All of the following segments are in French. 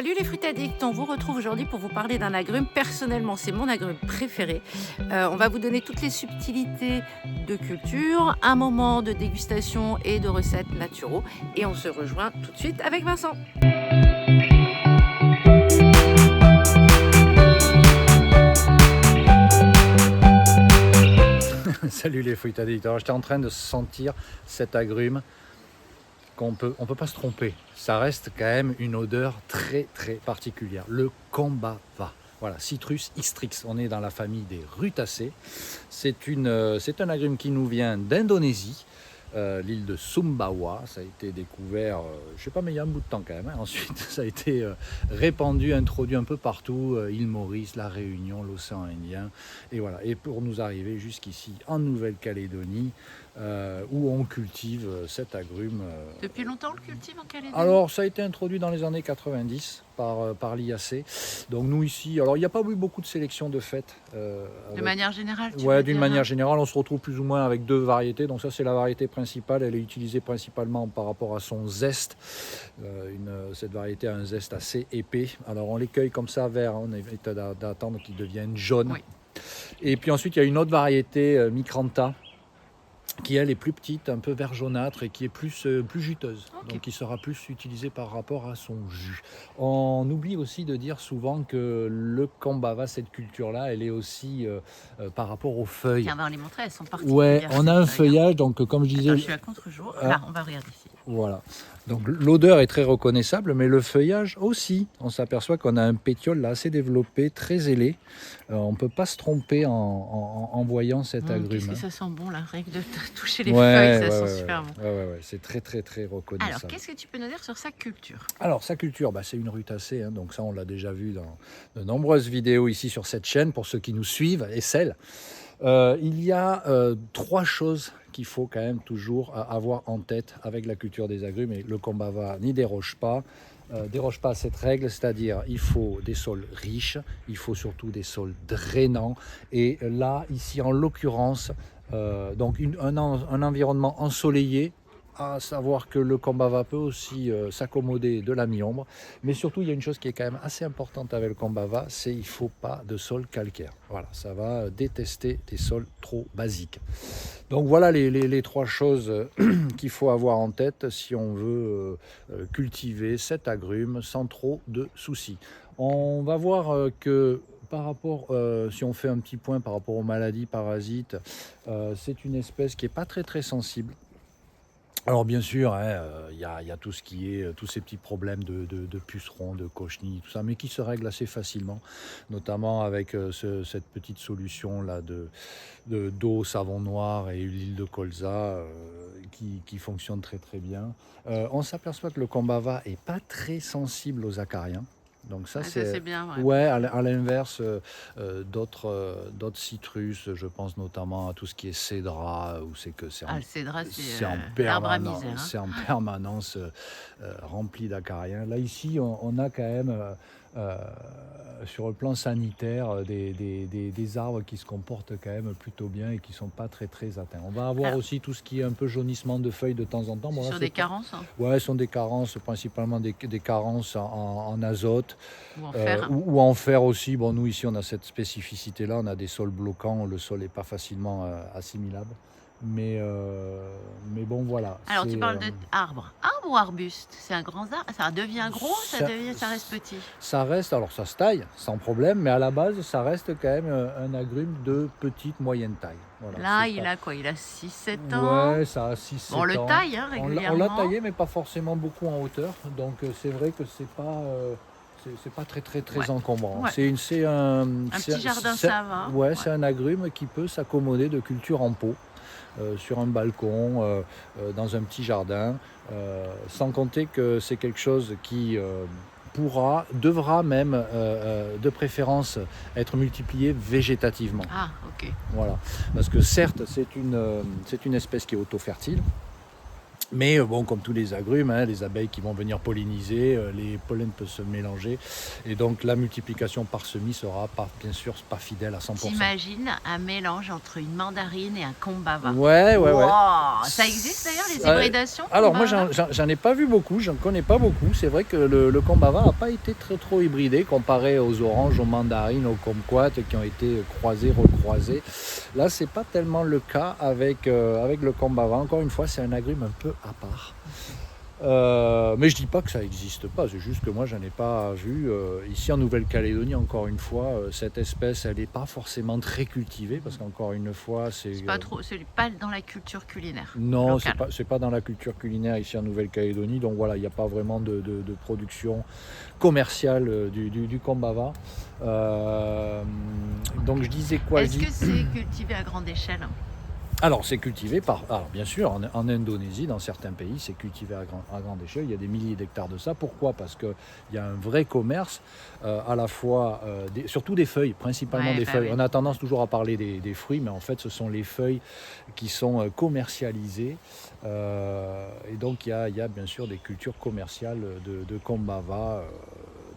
Salut les fruits addicts, on vous retrouve aujourd'hui pour vous parler d'un agrume. Personnellement, c'est mon agrume préféré. On va vous donner toutes les subtilités de culture, un moment de dégustation et de recettes naturaux. Et on se rejoint tout de suite avec Vincent. Salut les fruits addicts. Alors j'étais en train de sentir cet agrume on peut pas se tromper. Ça reste quand même une odeur très très particulière. Le Combava. Voilà, Citrus Xtrix. On est dans la famille des rutacées. C'est un agrume qui nous vient d'Indonésie. L'île de Sumbawa, ça a été découvert, je sais pas, mais il y a un bout de temps quand même. Ensuite, ça a été répandu, introduit un peu partout, île Maurice, la Réunion, l'océan Indien, et voilà. Et pour nous arriver jusqu'ici en Nouvelle-Calédonie, où on cultive cet agrume. Depuis longtemps, on le cultive en Calédonie? Alors, ça a été introduit dans les années 90 par l'IAC. Donc nous ici, alors il n'y a pas eu beaucoup de sélection de fêtes. De manière générale, d'une manière générale, on se retrouve plus ou moins avec deux variétés. Donc ça, c'est la variété principale. Elle est utilisée principalement par rapport à son zeste. Cette variété a un zeste assez épais. Alors on les cueille comme ça vert. On évite d'attendre qu'ils deviennent jaunes. Oui. Et puis ensuite, il y a une autre variété, Micranta, qui elle est plus petite, un peu vert jaunâtre et qui est plus juteuse, Okay. donc qui sera plus utilisée par rapport à son jus. On oublie aussi de dire souvent que le Combava, cette culture-là, elle est aussi par rapport aux feuilles. Tiens, on va les montrer, elles sont particulières. Ouais, on a un feuillage, donc comme je disais... Attends, je suis à contre-jour, là, on va regarder ici. Voilà. Donc l'odeur est très reconnaissable, mais le feuillage aussi. On s'aperçoit qu'on a un pétiole là assez développé, très ailé. On ne peut pas se tromper en voyant cet agrume. Qu'est-ce que ça sent bon là, rien que de toucher les feuilles, ça sent super bon. Ouais, c'est très très très reconnaissable. Alors, qu'est-ce que tu peux nous dire sur sa culture? Alors sa culture, c'est une rutacée, donc ça on l'a déjà vu dans de nombreuses vidéos ici sur cette chaîne, pour ceux qui nous suivent et celles. Il y a trois choses qu'il faut quand même toujours avoir en tête avec la culture des agrumes, et le Combava n'y déroge pas à cette règle, c'est-à-dire il faut des sols riches, il faut surtout des sols drainants, et là ici en l'occurrence donc un environnement ensoleillé, à savoir que le Combava peut aussi s'accommoder de la mi-ombre, mais surtout il y a une chose qui est quand même assez importante avec le Combava, c'est qu'il ne faut pas de sol calcaire. Voilà, ça va détester des sols trop basiques. Donc voilà les trois choses qu'il faut avoir en tête si on veut cultiver cet agrume sans trop de soucis. On va voir que par rapport, si on fait un petit point par rapport aux maladies parasites, c'est une espèce qui n'est pas très très sensible. Alors bien sûr, il y a tout ce qui est, tous ces petits problèmes de pucerons, de cochenilles, tout ça, mais qui se règlent assez facilement, notamment avec cette petite solution là d'eau, savon noir et l'huile de colza qui fonctionne très très bien. On s'aperçoit que le Combava est pas très sensible aux acariens. Donc ça, c'est bien. Ouais, à l'inverse d'autres citrus, je pense notamment à tout ce qui est cédra, où c'est que c'est le cédra, c'est en l'arbre à permanence, misère. c'est en permanence rempli d'acariens. Là ici, on a quand même sur le plan sanitaire des arbres qui se comportent quand même plutôt bien et qui ne sont pas très très atteints. On va avoir aussi tout ce qui est un peu jaunissement de feuilles de temps en temps. Bon, sur des carences, hein. Ouais, ce sont des carences, principalement des carences en azote ou en fer. Ou en fer aussi. Bon, nous ici on a cette spécificité-là, on a des sols bloquants, le sol n'est pas facilement assimilable. Mais bon, voilà. Alors tu parles d'arbre. Arbre ou arbuste? C'est un grand arbre? Ça devient gros, ça reste petit? Ça reste, alors ça se taille sans problème, mais à la base ça reste quand même un agrume de petite moyenne taille. Voilà, là il a quoi? Il a 6-7 ans? Ouais, ça a 6-7 ans. On le taille régulièrement. On l'a taillé, mais pas forcément beaucoup en hauteur. Donc c'est vrai que c'est pas très très très encombrant. Ouais. C'est un petit jardin, ça va. Ouais, c'est un agrume qui peut s'accommoder de culture en pot. Sur un balcon, dans un petit jardin, sans compter que c'est quelque chose qui devra même de préférence être multiplié végétativement. Ah, ok. Voilà, parce que certes c'est une espèce qui est auto-fertile, Mais bon, comme tous les agrumes, hein, les abeilles qui vont venir polliniser, les pollens peuvent se mélanger. Et donc la multiplication par semis sera pas, bien sûr pas fidèle à 100%. T'imagines un mélange entre une mandarine et un kombava? Ouais. Wow, ça existe d'ailleurs les hybridations Alors moi kombava? j'en ai pas vu beaucoup, j'en connais pas beaucoup. C'est vrai que le kombava n'a pas été trop hybridé comparé aux oranges, aux mandarines, aux kumquats qui ont été croisés, recroisés. Là c'est pas tellement le cas avec le kombava. Encore une fois c'est un agrume un peu à part. Mais je dis pas que ça n'existe pas, c'est juste que moi j'en ai pas vu. Ici en Nouvelle-Calédonie, encore une fois, cette espèce elle n'est pas forcément très cultivée parce qu'encore une fois C'est pas trop, c'est pas dans la culture culinaire non, locale. c'est pas dans la culture culinaire ici en Nouvelle-Calédonie, donc voilà, il n'y a pas vraiment de production commerciale du kombava. Donc je disais quoi? Est-ce que c'est cultivé à grande échelle? Alors, c'est cultivé alors bien sûr, en Indonésie, dans certains pays, c'est cultivé à grande échelle. Il y a des milliers d'hectares de ça. Pourquoi? Parce qu'il y a un vrai commerce, à la fois, surtout des feuilles, principalement des feuilles. Oui. On a tendance toujours à parler des fruits, mais en fait, ce sont les feuilles qui sont commercialisées. Et donc, il y a bien sûr des cultures commerciales de kombava.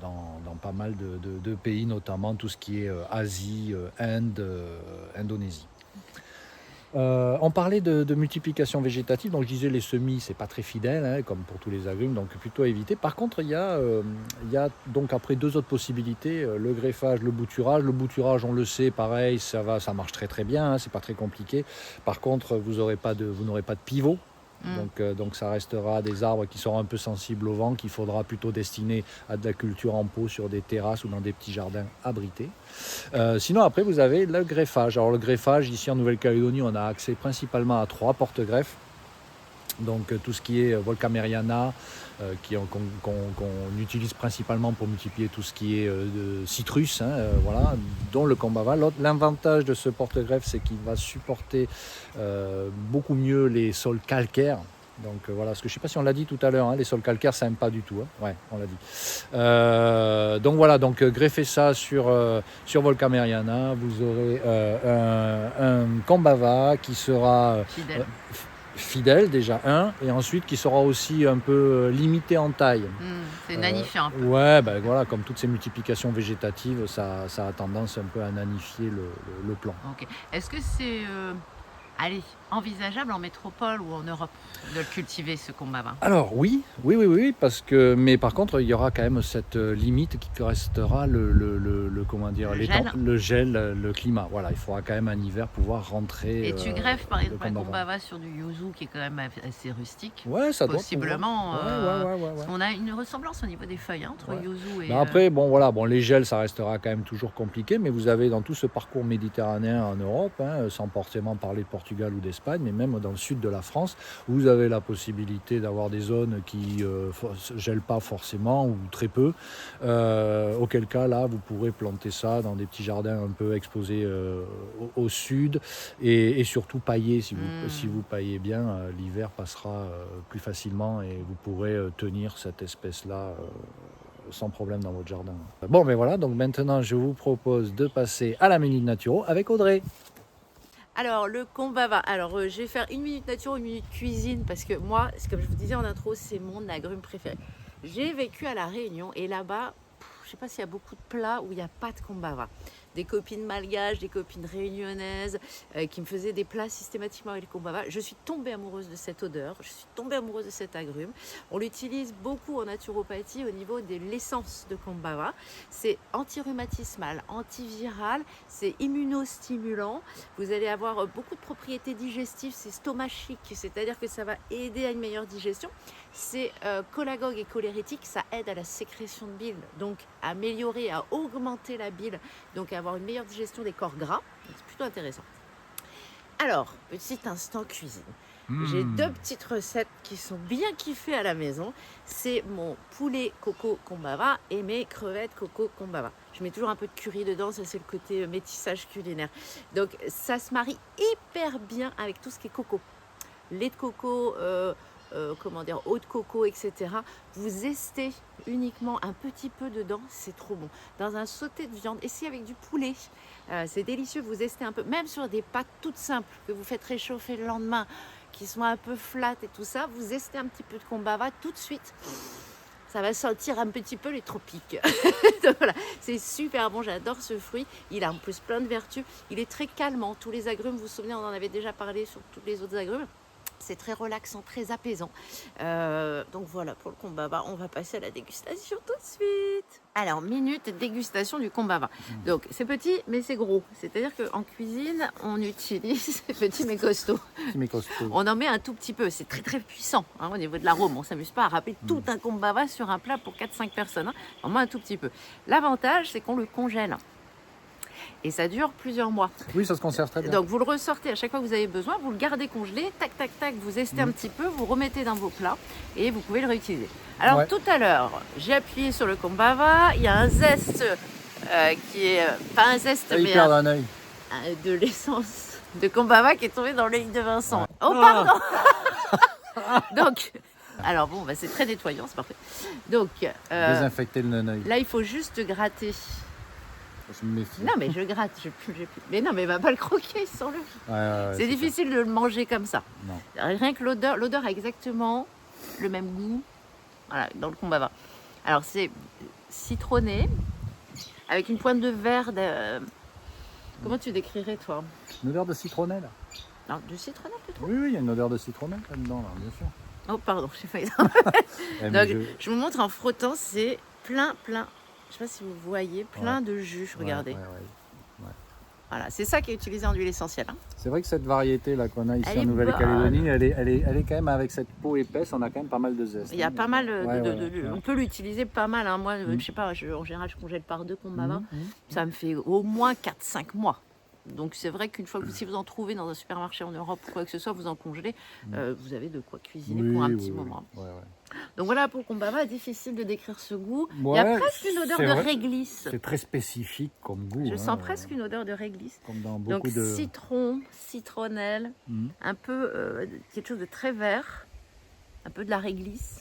Dans pas mal de pays, notamment tout ce qui est Asie, Inde, Indonésie. On parlait de multiplication végétative, donc je disais les semis, c'est pas très fidèle, hein, comme pour tous les agrumes, donc plutôt à éviter. Par contre, il y a donc après deux autres possibilités, le greffage, le bouturage. Le bouturage, on le sait, pareil, ça marche très très bien, hein, c'est pas très compliqué. Par contre, vous n'aurez pas de pivot. Donc ça restera des arbres qui seront un peu sensibles au vent, qu'il faudra plutôt destiner à de la culture en pot sur des terrasses ou dans des petits jardins abrités. Sinon après vous avez le greffage. Alors le greffage ici en Nouvelle-Calédonie on a accès principalement à 3 porte-greffes. Donc tout ce qui est Volkameriana, qu'on utilise principalement pour multiplier tout ce qui est citrus, hein, voilà, dont le kombava. L'avantage de ce porte-greffe, c'est qu'il va supporter beaucoup mieux les sols calcaires. Donc voilà, parce que je ne sais pas si on l'a dit tout à l'heure, hein, les sols calcaires, ça n'aime pas du tout. Hein. Ouais, on l'a dit. Donc voilà, greffez ça sur Volkameriana, vous aurez un kombava qui sera fidèle déjà et ensuite qui sera aussi un peu limité en taille. C'est nanifiant un peu. Ouais, ben voilà, comme toutes ces multiplications végétatives, ça a tendance un peu à nanifier le plant. Ok. Est-ce que c'est envisageable en métropole ou en Europe de le cultiver, ce kombava? Alors oui, mais par contre il y aura quand même cette limite qui restera le gel, le climat. Voilà, il faudra quand même un hiver pouvoir rentrer. Et tu greffes par exemple un kombava sur du yuzu qui est quand même assez rustique. Ouais, ça doit possiblement. Ouais. Parce qu'on a une ressemblance au niveau des feuilles entre yuzu et. Ben après, les gels, ça restera quand même toujours compliqué, mais vous avez dans tout ce parcours méditerranéen en Europe, hein, sans forcément parler de Portugal ou d'Espagne, mais même dans le sud de la France, vous avez la possibilité d'avoir des zones qui gèlent pas forcément ou très peu, auquel cas là vous pourrez planter ça dans des petits jardins un peu exposés au sud et surtout pailler. Si vous paillez bien, l'hiver passera plus facilement et vous pourrez tenir cette espèce là sans problème dans votre jardin. Bon, mais voilà, donc maintenant je vous propose de passer à la minute naturo avec Audrey. Alors, le kombava. Alors, je vais faire une minute nature, une minute cuisine, parce que moi, comme je vous disais en intro, c'est mon agrume préféré. J'ai vécu à La Réunion et là-bas, je ne sais pas s'il y a beaucoup de plats où il n'y a pas de kombava. Des copines malgaches, des copines réunionnaises qui me faisaient des plats systématiquement avec le kombava. Je suis tombée amoureuse de cette odeur, je suis tombée amoureuse de cet agrume. On l'utilise beaucoup en naturopathie au niveau de l'essence de kombava. C'est anti-rhumatismal, antiviral, c'est immunostimulant. Vous allez avoir beaucoup de propriétés digestives, c'est stomachique, c'est-à-dire que ça va aider à une meilleure digestion. C'est cholagogue et cholérétique, ça aide à la sécrétion de bile, donc à améliorer, à augmenter la bile, donc à avoir une meilleure digestion des corps gras. C'est plutôt intéressant. Alors, petit instant cuisine. J'ai 2 petites recettes qui sont bien kiffées à la maison. C'est mon poulet coco kombava et mes crevettes coco kombava. Je mets toujours un peu de curry dedans, ça c'est le côté métissage culinaire. Donc ça se marie hyper bien avec tout ce qui est coco. Lait de coco, eau de coco, etc. Vous estez uniquement un petit peu dedans, c'est trop bon. Dans un sauté de viande, essayez avec du poulet, c'est délicieux, vous estez un peu, même sur des pâtes toutes simples que vous faites réchauffer le lendemain qui sont un peu flat et tout ça, vous estez un petit peu de combava tout de suite. Ça va sentir un petit peu les tropiques. Donc voilà, c'est super bon, j'adore ce fruit. Il a en plus plein de vertus. Il est très calmant. Tous les agrumes, vous vous souvenez, on en avait déjà parlé sur tous les autres agrumes. C'est très relaxant, très apaisant. Donc voilà, pour le combava, on va passer à la dégustation tout de suite. Alors, minute dégustation du combava. Donc, c'est petit, mais c'est gros. C'est-à-dire qu'en cuisine, on utilise, c'est petit mais costaud. On en met un tout petit peu. C'est très, très puissant au niveau de l'arôme. On ne s'amuse pas à râper tout un combava sur un plat pour 4-5 personnes. On met un tout petit peu. L'avantage, c'est qu'on le congèle. Et ça dure plusieurs mois. Oui, ça se conserve très bien. Donc vous le ressortez à chaque fois que vous avez besoin, vous le gardez congelé, tac, tac, tac, vous estez un petit peu, vous remettez dans vos plats et vous pouvez le réutiliser. Alors tout à l'heure, j'ai appuyé sur le combava, il y a un zeste qui est, pas un zeste, mais un œil. De l'essence de combava qui est tombé dans l'œil de Vincent. Oh pardon. Donc, alors bon, c'est très nettoyant, c'est parfait. Donc, désinfecter le œil. Là, il faut juste gratter. Je me méfie. Non, mais je gratte. Mais non, mais il va pas le croquer sans le. C'est difficile de le manger comme ça. Non. Rien que l'odeur a exactement le même goût. Voilà, dans le combava. Alors c'est citronné avec une pointe de verre. Comment tu décrirais toi? Une odeur de citronnelle. Non, du citronnelle plutôt. Oui, il y a une odeur de citronnelle là-dedans, là, bien sûr. Oh pardon, j'ai failli. Donc je vous montre en frottant, c'est plein. Je ne sais pas si vous voyez, plein de jus, regardez. Voilà, c'est ça qui est utilisé en huile essentielle. C'est vrai que cette variété-là qu'on a ici en Nouvelle-Calédonie, elle est quand même avec cette peau épaisse, on a quand même pas mal de zeste. Il y a pas mal on peut l'utiliser pas mal. Moi, je sais pas, en général, je congèle par 2 combava. Ça me fait au moins 4-5 mois. Donc c'est vrai qu'une fois que si vous en trouvez dans un supermarché en Europe ou quoi que ce soit, vous en congelez, vous avez de quoi cuisiner pour un petit moment. Donc voilà, pour le combava, difficile de décrire ce goût. Il y a presque une odeur de réglisse. C'est très spécifique comme goût. Je sens presque une odeur de réglisse. Comme dans beaucoup de... citron, citronnelle, un peu quelque chose de très vert, un peu de la réglisse.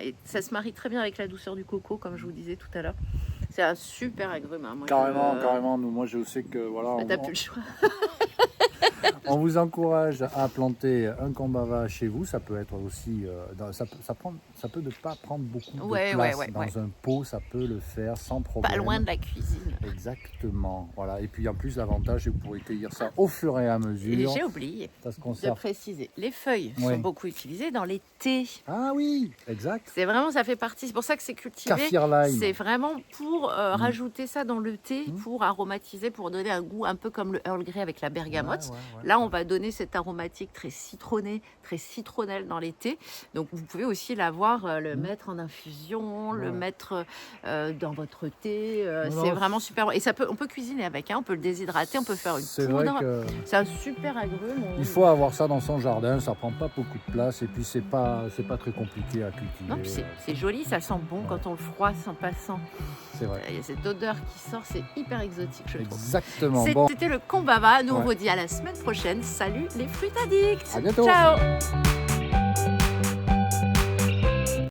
Et ça se marie très bien avec la douceur du coco, comme je vous disais tout à l'heure. C'est un super agrume. Moi, carrément. Moi, je sais que voilà. T'as plus le choix. On vous encourage à planter un combava chez vous. Ça peut être aussi, ça peut ne pas prendre beaucoup de place dans un pot. Ça peut le faire sans problème. Pas loin de la cuisine. Exactement. Voilà. Et puis en plus, l'avantage, c'est que vous pourrez cueillir ça au fur et à mesure. Et j'ai oublié de préciser. Les feuilles sont beaucoup utilisées dans les thés. Ah oui, exact. C'est vraiment, ça fait partie. C'est pour ça que c'est cultivé. Kaffir lime. C'est vraiment pour rajouter ça dans le thé, pour aromatiser, pour donner un goût un peu comme le Earl Grey avec la bergamote. Là, on va donner cette aromatique très citronnée, très citronnelle dans les thés. Donc, vous pouvez aussi l'avoir, le mettre en infusion, le mettre dans votre thé. C'est vraiment super bon. Et on peut cuisiner avec, on peut le déshydrater, on peut faire une poudre. C'est un super agrume. Il faut avoir ça dans son jardin, ça prend pas beaucoup de place et puis c'est pas très compliqué à cultiver. Non, c'est joli, ça sent bon quand on le froisse en passant. C'est vrai. Il y a cette odeur qui sort, c'est hyper exotique, je trouve. Exactement. C'était le combava. Nous, on vous dit à la semaine prochaine. Salut les fruits addicts. À bientôt. Ciao.